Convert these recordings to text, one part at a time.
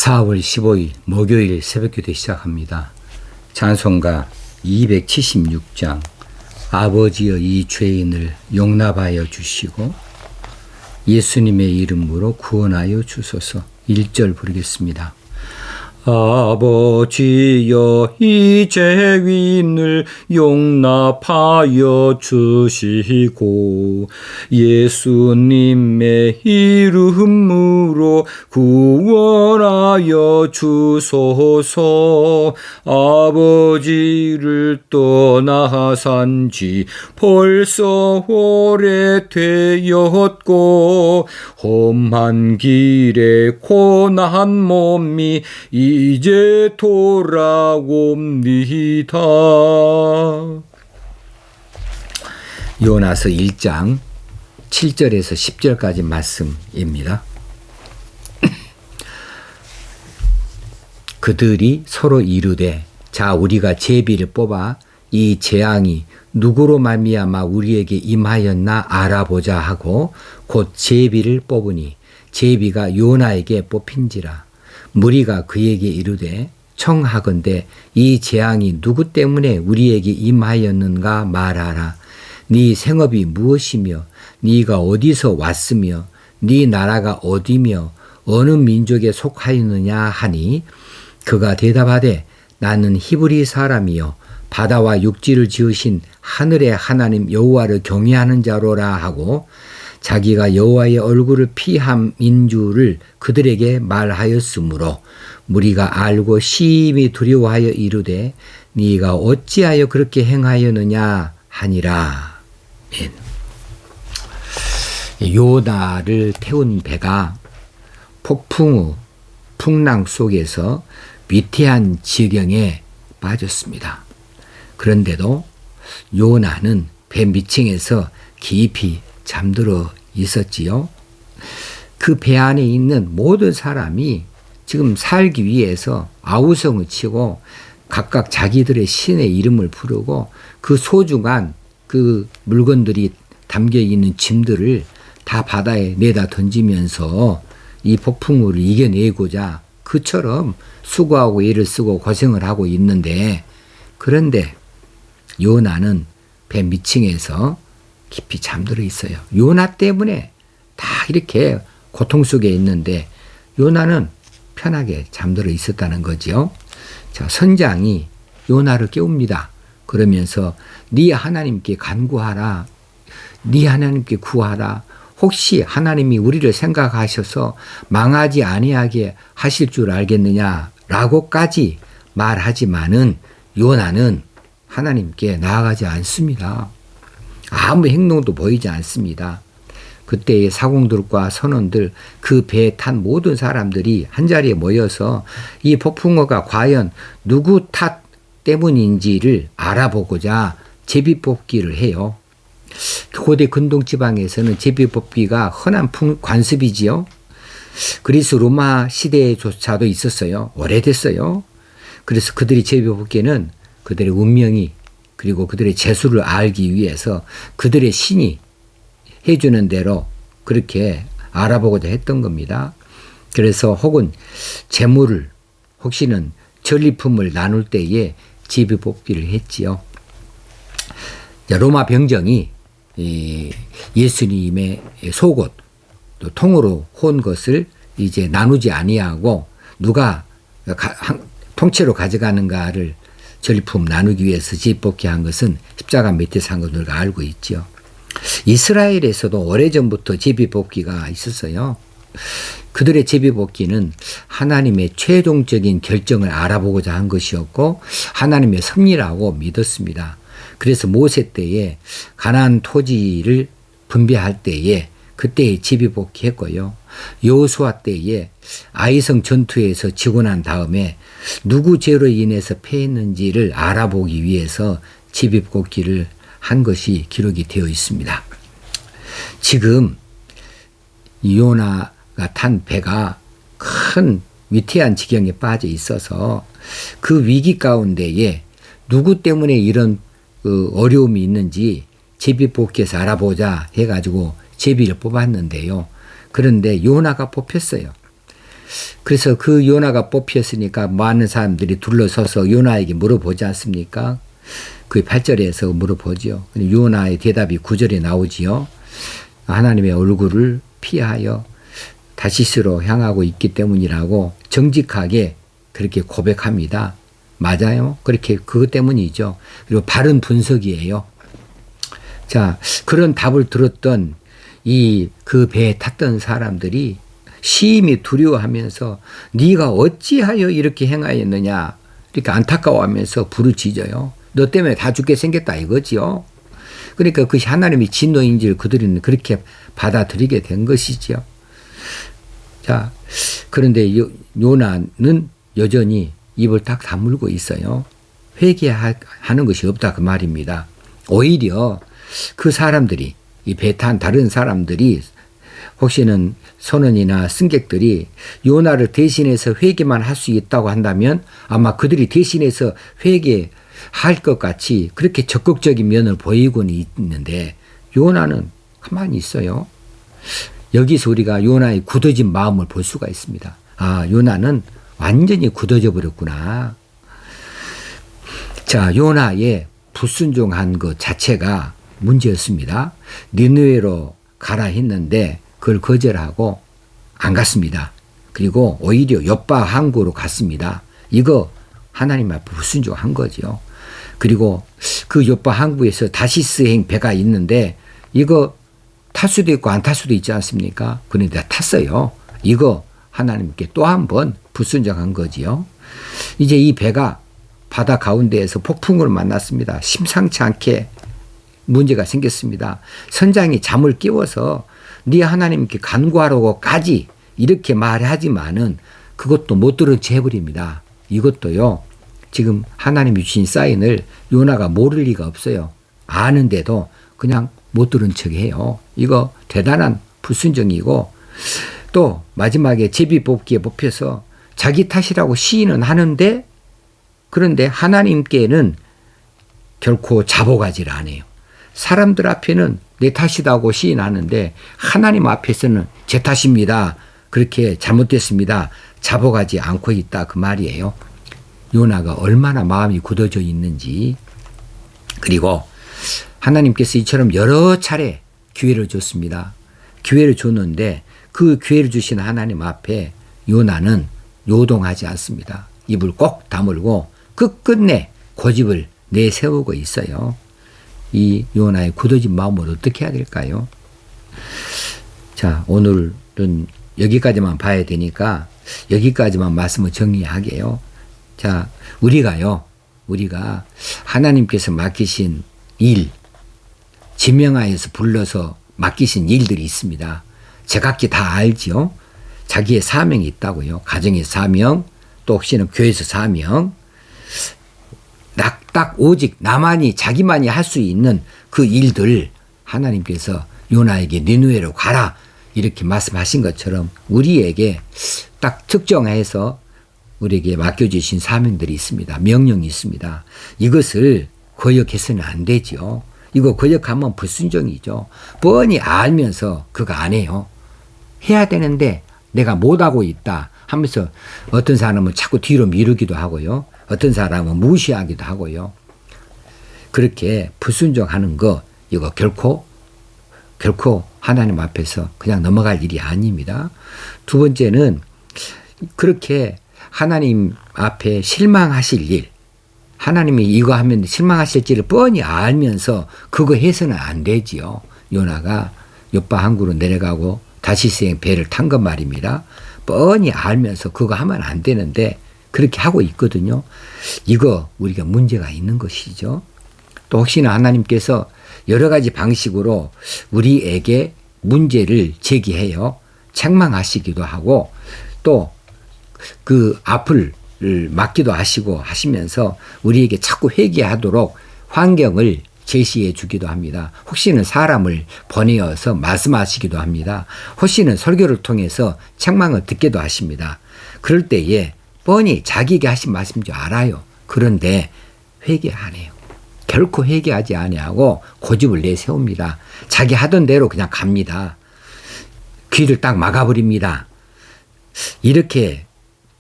4월 15일 목요일 새벽기도 시작합니다. 찬송가 276장 아버지여 이 죄인을 용납하여 주시고 예수님의 이름으로 구원하여 주소서. 1절 부르겠습니다. 아버지여 이 죄인을 용납하여 주시고 예수님의 이름으로 구원하여 주소서. 아버지를 떠나산 지 벌써 오래되었고 험한 길에 고난 몸이 이제 돌아옵니다. 요나서 1장 7절에서 10절까지 말씀입니다. 그들이 서로 이르되 자 우리가 제비를 뽑아 이 재앙이 누구로 말미암아 우리에게 임하였나 알아보자 하고 곧 제비를 뽑으니 제비가 요나에게 뽑힌지라. 무리가 그에게 이르되 청하건대 이 재앙이 누구 때문에 우리에게 임하였는가 말하라. 네 생업이 무엇이며 네가 어디서 왔으며 네 나라가 어디며 어느 민족에 속하였느냐 하니 그가 대답하되 나는 히브리 사람이요 바다와 육지를 지으신 하늘의 하나님 여호와를 경외하는 자로라 하고 자기가 여호와의 얼굴을 피함인 줄을 그들에게 말하였으므로 무리가 알고 심히 두려워하여 이르되 네가 어찌하여 그렇게 행하였느냐 하니라. 요나를 태운 배가 폭풍 후 풍랑 속에서 위태한 지경에 빠졌습니다. 그런데도 요나는 배 밑층에서 깊이 잠들어 있었지요. 그 배 안에 있는 모든 사람이 지금 살기 위해서 아우성을 치고 각각 자기들의 신의 이름을 부르고 그 소중한 그 물건들이 담겨 있는 짐들을 다 바다에 내다 던지면서 이 폭풍우를 이겨내고자 그처럼 수고하고 애를 쓰고 고생을 하고 있는데 그런데 요나는 배 밑층에서 깊이 잠들어 있어요. 요나 때문에 다 이렇게 고통 속에 있는데 요나는 편하게 잠들어 있었다는 거죠. 자, 선장이 요나를 깨웁니다. 그러면서 네 하나님께 간구하라. 네 하나님께 구하라. 혹시 하나님이 우리를 생각하셔서 망하지 아니하게 하실 줄 알겠느냐라고까지 말하지만은 요나는 하나님께 나아가지 않습니다. 아무 행동도 보이지 않습니다. 그때의 사공들과 선원들 그 배에 탄 모든 사람들이 한자리에 모여서 이 폭풍우가 과연 누구 탓 때문인지를 알아보고자 제비뽑기를 해요. 고대 근동지방에서는 제비뽑기가 흔한 관습이지요. 그리스 로마 시대조차도 있었어요. 오래됐어요. 그래서 그들이 제비뽑기는 그들의 운명이 그리고 그들의 재수를 알기 위해서 그들의 신이 해주는 대로 그렇게 알아보고자 했던 겁니다. 그래서 혹은 재물을 혹시는 전리품을 나눌 때에 제비뽑기를 했지요. 로마 병정이 예수님의 속옷 또 통으로 혼 것을 이제 나누지 아니하고 누가 통째로 가져가는가를 전리품 나누기 위해서 제비뽑기 한 것은 십자가 밑에 산 걸 우리가 알고 있죠. 이스라엘에서도 오래전부터 제비뽑기가 있었어요. 그들의 제비뽑기는 하나님의 최종적인 결정을 알아보고자 한 것이었고 하나님의 섭리라고 믿었습니다. 그래서 모세 때에 가나안 토지를 분배할 때에 그때에 제비뽑기 했고요. 여호수아 때에 아이성 전투에서 지고 난 다음에 누구 죄로 인해서 패했는지를 알아보기 위해서 제비뽑기를 한 것이 기록이 되어 있습니다. 지금 요나가 탄 배가 큰 위태한 지경에 빠져 있어서 그 위기 가운데에 누구 때문에 이런 어려움이 있는지 제비뽑기에서 알아보자 해가지고 제비를 뽑았는데요. 그런데 요나가 뽑혔어요. 그래서 그 요나가 뽑혔으니까 많은 사람들이 둘러서서 요나에게 물어보지 않습니까? 그 8절에서 물어보죠. 요나의 대답이 9절에 나오지요. 하나님의 얼굴을 피하여 다시스로 향하고 있기 때문이라고 정직하게 그렇게 고백합니다. 맞아요. 그렇게 그것 때문이죠. 그리고 바른 분석이에요. 자, 그런 답을 들었던 그 배에 탔던 사람들이 심히 두려워하면서 네가 어찌하여 이렇게 행하였느냐 이렇게 안타까워하면서 부르짖어요. 너 때문에 다 죽게 생겼다 이거지요. 그러니까 그것이 하나님의 진노인지를 그들은 그렇게 받아들이게 된 것이지요. 자, 그런데 요나는 여전히 입을 딱 다물고 있어요. 회개하는 것이 없다 그 말입니다. 오히려 그 사람들이 이 배 탄 다른 사람들이 혹시는 선원이나 승객들이 요나를 대신해서 회개만 할 수 있다고 한다면 아마 그들이 대신해서 회개할 것 같이 그렇게 적극적인 면을 보이고는 있는데 요나는 가만히 있어요. 여기서 우리가 요나의 굳어진 마음을 볼 수가 있습니다. 아, 요나는 완전히 굳어져 버렸구나. 자, 요나의 불순종한 것 자체가 문제였습니다. 니느웨로 가라 했는데 그걸 거절하고 안 갔습니다. 그리고 오히려 욥바 항구로 갔습니다. 이거 하나님 앞에 불순종한 거죠. 그리고 그 욥바 항구에서 다시스행 배가 있는데 이거 탈 수도 있고 안 탈 수도 있지 않습니까? 그런데 탔어요. 이거 하나님께 또 한 번 불순종한 거지요. 이제 이 배가 바다 가운데에서 폭풍을 만났습니다. 심상치 않게 문제가 생겼습니다. 선장이 잠을 깨워서 네 하나님께 간구하라고까지 이렇게 말하지만은 그것도 못 들은 채 해버립니다. 이것도요. 지금 하나님이 주신 사인을 요나가 모를 리가 없어요. 아는데도 그냥 못 들은 척해요. 이거 대단한 불순종이고 또 마지막에 제비뽑기에 뽑혀서 자기 탓이라고 시인은 하는데 그런데 하나님께는 결코 자복하지를 않아요. 사람들 앞에는 내 탓이라고 시인하는데 하나님 앞에서는 제 탓입니다. 그렇게 잘못됐습니다. 자복하지 않고 있다 그 말이에요. 요나가 얼마나 마음이 굳어져 있는지. 그리고 하나님께서 이처럼 여러 차례 기회를 줬습니다. 기회를 줬는데 그 기회를 주신 하나님 앞에 요나는 요동하지 않습니다. 입을 꼭 다물고 끝끝내 고집을 내세우고 있어요. 이 요나의 굳어진 마음을 어떻게 해야 될까요? 자, 오늘은 여기까지만 봐야 되니까 여기까지만 말씀을 정리하게요. 자, 우리가 하나님께서 맡기신 일, 지명하여서 불러서 맡기신 일들이 있습니다. 제각기 다 알지요. 자기의 사명이 있다고요. 가정의 사명, 또 혹시는 교회에서 사명, 딱 오직 나만이 자기만이 할 수 있는 그 일들 하나님께서 요나에게 니느웨로 가라 이렇게 말씀하신 것처럼 우리에게 딱 특정해서 우리에게 맡겨주신 사명들이 있습니다. 명령이 있습니다. 이것을 거역해서는 안 되죠. 이거 거역하면 불순종이죠. 뻔히 알면서 그거 안 해요. 해야 되는데 내가 못하고 있다 하면서 어떤 사람은 자꾸 뒤로 미루기도 하고요. 어떤 사람은 무시하기도 하고요. 그렇게 불순종하는 거 이거 결코 하나님 앞에서 그냥 넘어갈 일이 아닙니다. 두 번째는 그렇게 하나님 앞에 실망하실 일, 하나님이 이거 하면 실망하실지를 뻔히 알면서 그거 해서는 안 되지요. 요나가 욥바 항구로 내려가고 다시스행 배를 탄 것 말입니다. 뻔히 알면서 그거 하면 안 되는데 그렇게 하고 있거든요. 이거 우리가 문제가 있는 것이죠. 또 혹시나 하나님께서 여러 가지 방식으로 우리에게 문제를 제기해요. 책망하시기도 하고 또 그 앞을 막기도 하시고 하시면서 우리에게 자꾸 회개하도록 환경을 제시해 주기도 합니다. 혹시는 사람을 보내어서 말씀하시기도 합니다. 혹시는 설교를 통해서 책망을 듣기도 하십니다. 그럴 때에 뻔히 자기에게 하신 말씀인 줄 알아요. 그런데 회개 안 해요. 결코 회개하지 아니하고 고집을 내세웁니다. 자기 하던 대로 그냥 갑니다. 귀를 딱 막아버립니다. 이렇게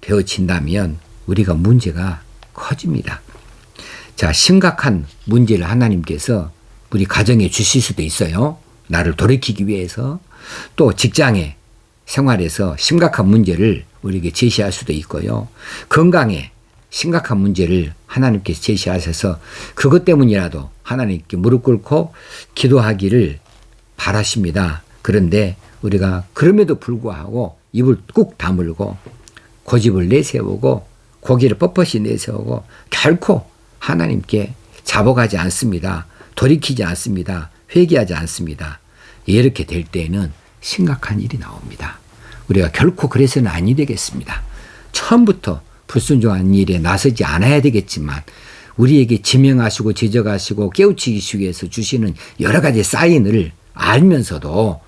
되어진다면 우리가 문제가 커집니다. 자, 심각한 문제를 하나님께서 우리 가정에 주실 수도 있어요. 나를 돌이키기 위해서. 또 직장의 생활에서 심각한 문제를 우리에게 제시할 수도 있고요. 건강에 심각한 문제를 하나님께서 제시하셔서 그것 때문이라도 하나님께 무릎 꿇고 기도하기를 바라십니다. 그런데 우리가 그럼에도 불구하고 입을 꾹 다물고 고집을 내세우고 고개를 뻣뻣이 내세우고 결코 하나님께 자복하지 않습니다. 돌이키지 않습니다. 회개하지 않습니다. 이렇게 될 때에는 심각한 일이 나옵니다. 우리가 결코 그래서는 아니 되겠습니다. 처음부터 불순종한 일에 나서지 않아야 되겠지만 우리에게 지명하시고 지적하시고 깨우치기 위해서 주시는 여러 가지 사인을 알면서도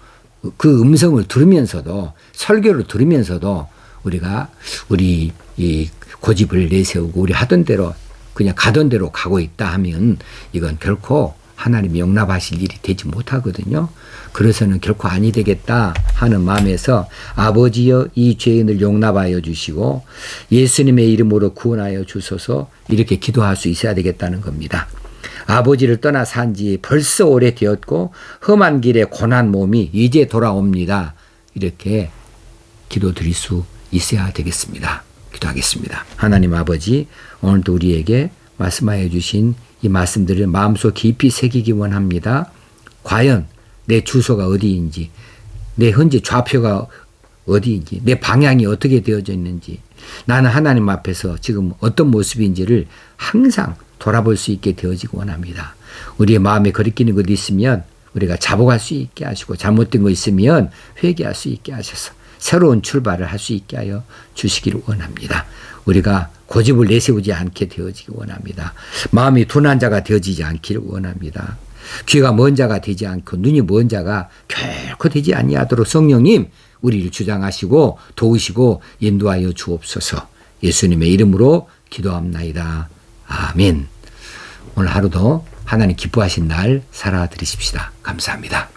그 음성을 들으면서도 설교를 들으면서도 우리가 우리 이 고집을 내세우고 우리 하던 대로 그냥 가던 대로 가고 있다 하면 이건 결코 하나님이 용납하실 일이 되지 못하거든요. 그래서는 결코 아니 되겠다 하는 마음에서 아버지여 이 죄인을 용납하여 주시고 예수님의 이름으로 구원하여 주소서 이렇게 기도할 수 있어야 되겠다는 겁니다. 아버지를 떠나 산 지 벌써 오래되었고 험한 길에 고난 몸이 이제 돌아옵니다. 이렇게 기도드릴 수 있어야 되겠습니다. 기도하겠습니다. 하나님 아버지, 오늘도 우리에게 말씀하여 주신 이 말씀들을 마음속 깊이 새기기 원합니다. 과연 내 주소가 어디인지, 내 현재 좌표가 어디인지, 내 방향이 어떻게 되어져 있는지, 나는 하나님 앞에서 지금 어떤 모습인지를 항상 돌아볼 수 있게 되어지기 원합니다. 우리의 마음에 거리끼는 것이 있으면 우리가 자복할 수 있게 하시고 잘못된 거 있으면 회개할 수 있게 하셔서 새로운 출발을 할 수 있게 하여 주시기를 원합니다. 우리가 고집을 내세우지 않게 되어지기 원합니다. 마음이 둔한 자가 되어지지 않기를 원합니다. 귀가 먼 자가 되지 않고 눈이 먼 자가 결코 되지 아니하도록 성령님 우리를 주장하시고 도우시고 인도하여 주옵소서. 예수님의 이름으로 기도합나이다. 아멘. 오늘 하루도 하나님 기뻐하신 날 살아드리십시다. 감사합니다.